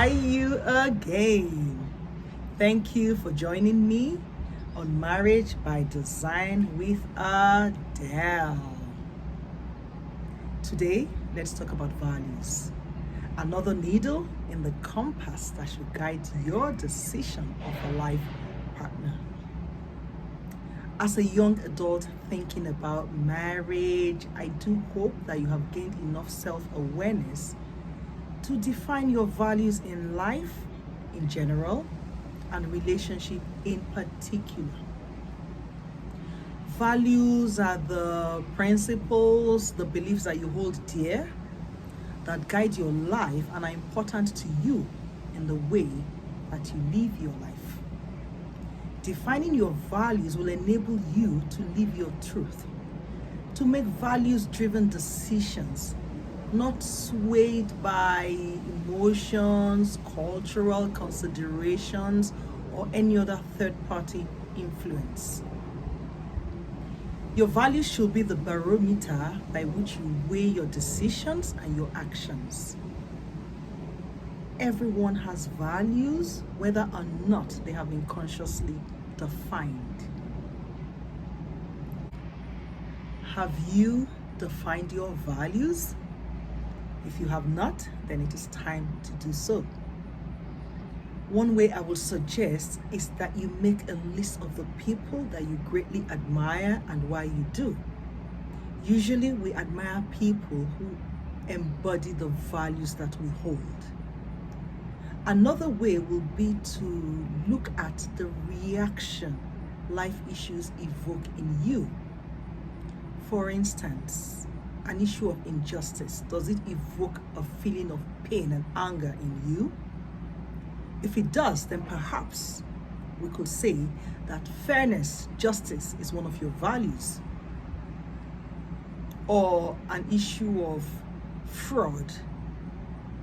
Hi you again. Thank you for joining me on Marriage by Design with Adele. Today, let's talk about values. Another needle in the compass that should guide your decision of a life partner. As a young adult thinking about marriage, I do hope that you have gained enough self-awareness to define your values in life in general and relationship in particular. Values are the principles, the beliefs that you hold dear that guide your life and are important to you in the way that you live your life. Defining your values will enable you to live your truth, to make values-driven decisions, not swayed by emotions, cultural considerations, or any other third-party influence. Your values should be the barometer by which you weigh your decisions and your actions. Everyone has values, whether or not they have been consciously defined. Have you defined your values? If you have not, then it is time to do so. One way I would suggest is that you make a list of the people that you greatly admire and why you do. Usually we admire people who embody the values that we hold. Another way will be to look at the reaction life issues evoke in you. For instance, an issue of injustice, does it evoke a feeling of pain and anger in you? If it does, then perhaps we could say that fairness, justice is one of your values. Or an issue of fraud,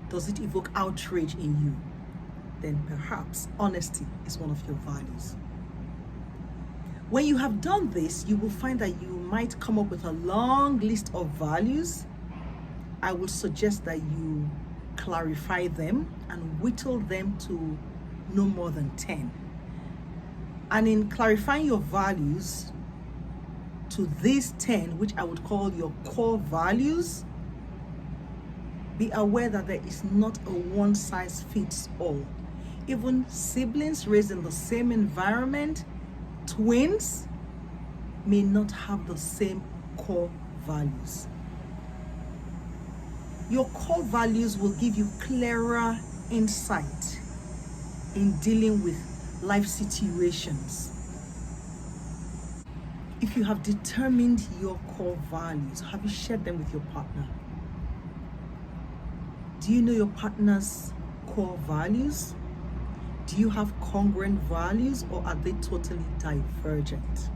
does it evoke outrage in you? Then perhaps honesty is one of your values. When you have done this, you will find that you might come up with a long list of values. I will suggest that you clarify them and whittle them to no more than 10. And in clarifying your values to these 10, which I would call your core values, be aware that there is not a one-size-fits-all. Even siblings raised in the same environment, twins, may not have the same core values. Your core values will give you clearer insight in dealing with life situations. If you have determined your core values, have you shared them with your partner? Do you know your partner's core values? Do you have congruent values, or are they totally divergent?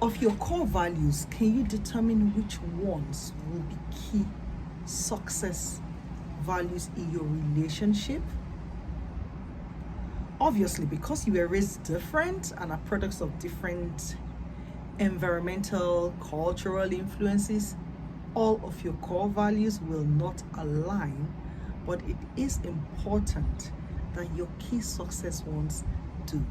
Of your core values, can you determine which ones will be key success values in your relationship? Obviously, because you were raised different and are products of different environmental, cultural influences, all of your core values will not align, but it is important that your key success ones do.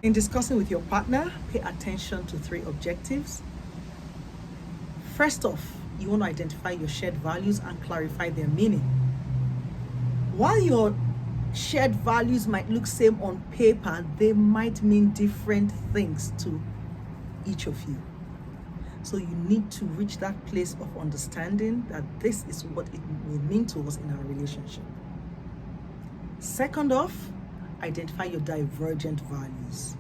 In discussing with your partner, pay attention to 3 objectives. First off, you want to identify your shared values and clarify their meaning. While your shared values might look same on paper, they might mean different things to each of you. So you need to reach that place of understanding that this is what it will mean to us in our relationship. Second off, identify your divergent values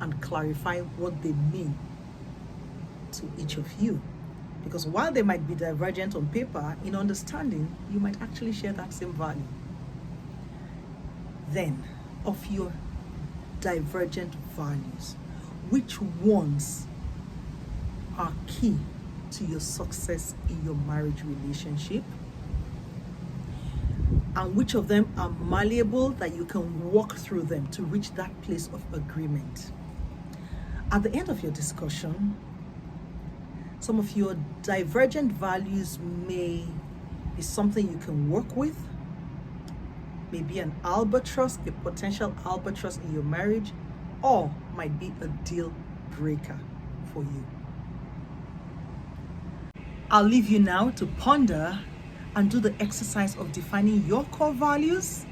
and clarify what they mean to each of you. Because while they might be divergent on paper, in understanding, you might actually share that same value. Then, of your divergent values, which ones are key to your success in your marriage relationship? And which of them are malleable that you can walk through them to reach that place of agreement? At the end of your discussion, Some of your divergent values may be something you can work with, maybe an albatross, a potential albatross in your marriage, or might be a deal breaker for you. I'll leave you now to ponder and do the exercise of defining your core values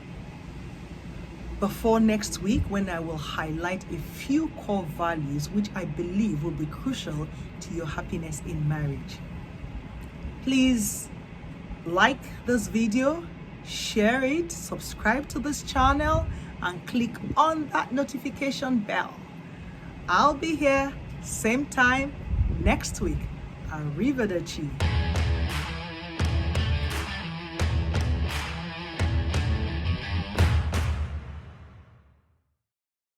before next week, when I will highlight a few core values which I believe will be crucial to your happiness in marriage. Please like this video, share it, subscribe to this channel, and click on that notification bell. I'll be here same time next week. Arrivederci.